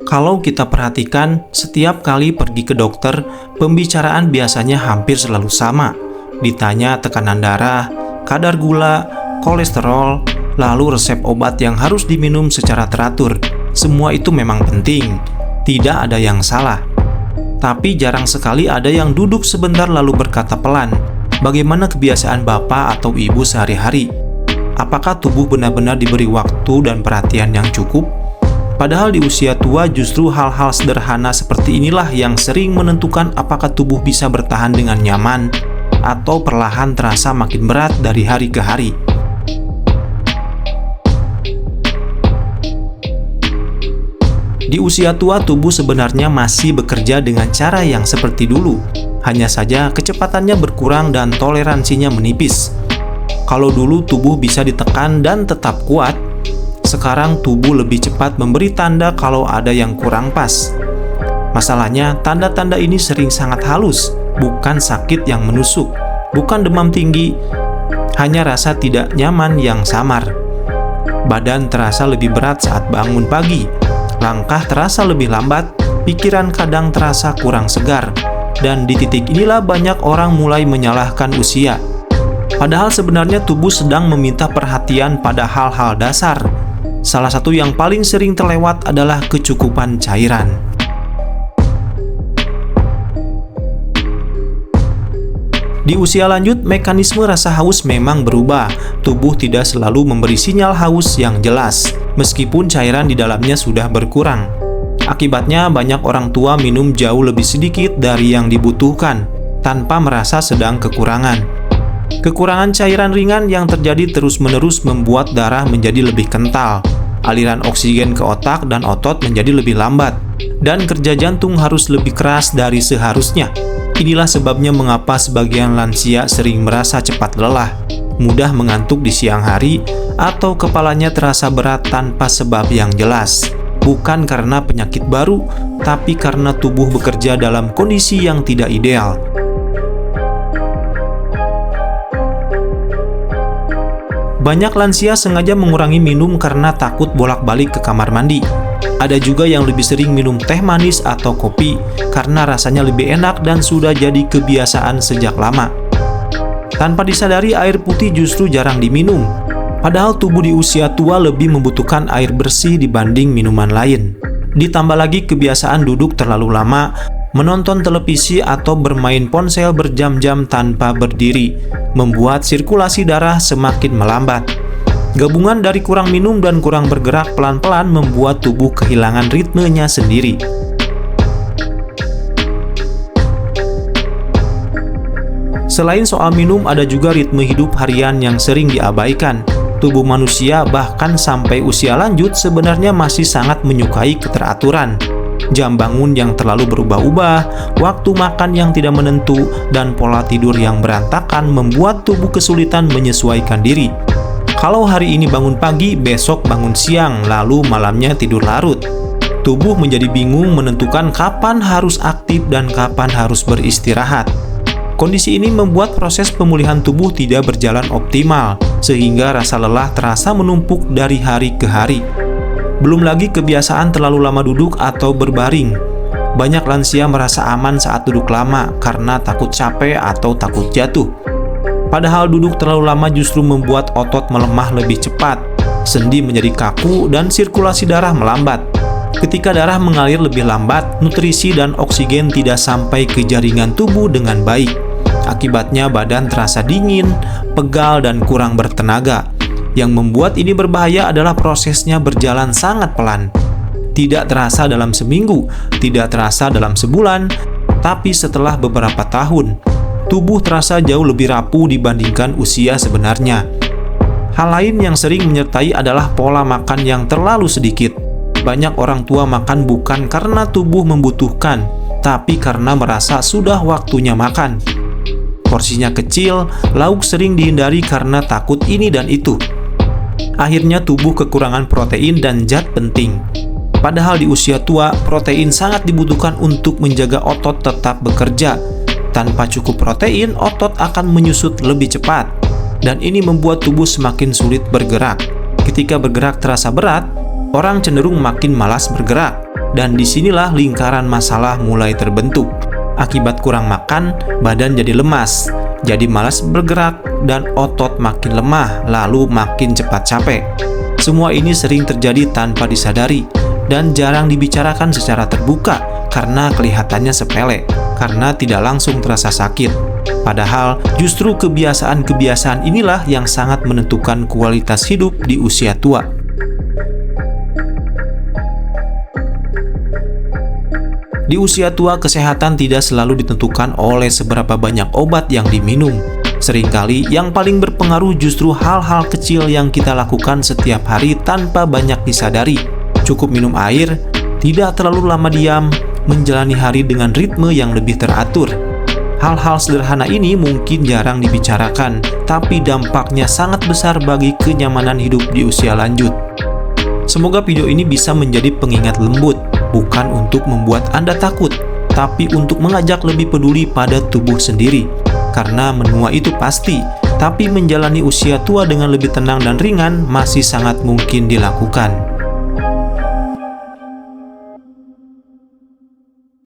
Kalau kita perhatikan, setiap kali pergi ke dokter, pembicaraan biasanya hampir selalu sama. Ditanya tekanan darah, kadar gula, kolesterol, lalu resep obat yang harus diminum secara teratur. Semua itu memang penting, tidak ada yang salah. Tapi jarang sekali ada yang duduk sebentar lalu berkata pelan, bagaimana kebiasaan bapak atau ibu sehari-hari? Apakah tubuh benar-benar diberi waktu dan perhatian yang cukup? Padahal di usia tua justru hal-hal sederhana seperti inilah yang sering menentukan apakah tubuh bisa bertahan dengan nyaman atau perlahan terasa makin berat dari hari ke hari. Di usia tua, tubuh sebenarnya masih bekerja dengan cara yang seperti dulu. Hanya saja kecepatannya berkurang dan toleransinya menipis. Kalau dulu tubuh bisa ditekan dan tetap kuat, sekarang tubuh lebih cepat memberi tanda kalau ada yang kurang pas. Masalahnya, tanda-tanda ini sering sangat halus, bukan sakit yang menusuk, bukan demam tinggi, hanya rasa tidak nyaman yang samar. Badan terasa lebih berat saat bangun pagi, langkah terasa lebih lambat, pikiran kadang terasa kurang segar, dan di titik inilah banyak orang mulai menyalahkan usia. Padahal sebenarnya tubuh sedang meminta perhatian pada hal-hal dasar. Salah satu yang paling sering terlewat adalah kecukupan cairan. Di usia lanjut, mekanisme rasa haus memang berubah. Tubuh tidak selalu memberi sinyal haus yang jelas, meskipun cairan di dalamnya sudah berkurang. Akibatnya, banyak orang tua minum jauh lebih sedikit dari yang dibutuhkan, tanpa merasa sedang kekurangan. Kekurangan cairan ringan yang terjadi terus-menerus membuat darah menjadi lebih kental, aliran oksigen ke otak dan otot menjadi lebih lambat, dan kerja jantung harus lebih keras dari seharusnya. Inilah sebabnya mengapa sebagian lansia sering merasa cepat lelah, mudah mengantuk di siang hari, atau kepalanya terasa berat tanpa sebab yang jelas. Bukan karena penyakit baru, tapi karena tubuh bekerja dalam kondisi yang tidak ideal. Banyak lansia sengaja mengurangi minum karena takut bolak-balik ke kamar mandi. Ada juga yang lebih sering minum teh manis atau kopi karena rasanya lebih enak dan sudah jadi kebiasaan sejak lama. Tanpa disadari, air putih justru jarang diminum. Padahal tubuh di usia tua lebih membutuhkan air bersih dibanding minuman lain. Ditambah lagi kebiasaan duduk terlalu lama, menonton televisi atau bermain ponsel berjam-jam tanpa berdiri, membuat sirkulasi darah semakin melambat. Gabungan dari kurang minum dan kurang bergerak pelan-pelan membuat tubuh kehilangan ritmenya sendiri. Selain soal minum, ada juga ritme hidup harian yang sering diabaikan. Tubuh manusia bahkan sampai usia lanjut sebenarnya masih sangat menyukai keteraturan. Jam bangun yang terlalu berubah-ubah, waktu makan yang tidak menentu, dan pola tidur yang berantakan membuat tubuh kesulitan menyesuaikan diri. Kalau hari ini bangun pagi, besok bangun siang, lalu malamnya tidur larut. Tubuh menjadi bingung menentukan kapan harus aktif dan kapan harus beristirahat. Kondisi ini membuat proses pemulihan tubuh tidak berjalan optimal, sehingga rasa lelah terasa menumpuk dari hari ke hari. Belum lagi kebiasaan terlalu lama duduk atau berbaring. Banyak lansia merasa aman saat duduk lama karena takut capek atau takut jatuh. Padahal duduk terlalu lama justru membuat otot melemah lebih cepat, sendi menjadi kaku, dan sirkulasi darah melambat. Ketika darah mengalir lebih lambat, nutrisi dan oksigen tidak sampai ke jaringan tubuh dengan baik. Akibatnya badan terasa dingin, pegal, dan kurang bertenaga. Yang membuat ini berbahaya adalah prosesnya berjalan sangat pelan. Tidak terasa dalam seminggu, tidak terasa dalam sebulan, tapi setelah beberapa tahun, tubuh terasa jauh lebih rapuh dibandingkan usia sebenarnya. Hal lain yang sering menyertai adalah pola makan yang terlalu sedikit. Banyak orang tua makan bukan karena tubuh membutuhkan, tapi karena merasa sudah waktunya makan. Porsinya kecil, lauk sering dihindari karena takut ini dan itu. Akhirnya tubuh kekurangan protein dan zat penting. Padahal di usia tua, protein sangat dibutuhkan untuk menjaga otot tetap bekerja. Tanpa cukup protein, otot akan menyusut lebih cepat. Dan ini membuat tubuh semakin sulit bergerak. Ketika bergerak terasa berat, orang cenderung makin malas bergerak. dan disinilah lingkaran masalah mulai terbentuk. Akibat kurang makan, badan jadi lemas, jadi malas bergerak, dan otot makin lemah, lalu makin cepat capek. Semua ini sering terjadi tanpa disadari, dan jarang dibicarakan secara terbuka karena kelihatannya sepele, karena tidak langsung terasa sakit. Padahal justru kebiasaan-kebiasaan inilah yang sangat menentukan kualitas hidup di usia tua. Di usia tua, kesehatan tidak selalu ditentukan oleh seberapa banyak obat yang diminum. Seringkali yang paling berpengaruh justru hal-hal kecil yang kita lakukan setiap hari tanpa banyak disadari. Cukup minum air, tidak terlalu lama diam, menjalani hari dengan ritme yang lebih teratur. Hal-hal sederhana ini mungkin jarang dibicarakan, tapi dampaknya sangat besar bagi kenyamanan hidup di usia lanjut. Semoga video ini bisa menjadi pengingat lembut, bukan untuk membuat Anda takut, tapi untuk mengajak lebih peduli pada tubuh sendiri. Karena menua itu pasti, tapi menjalani usia tua dengan lebih tenang dan ringan masih sangat mungkin dilakukan.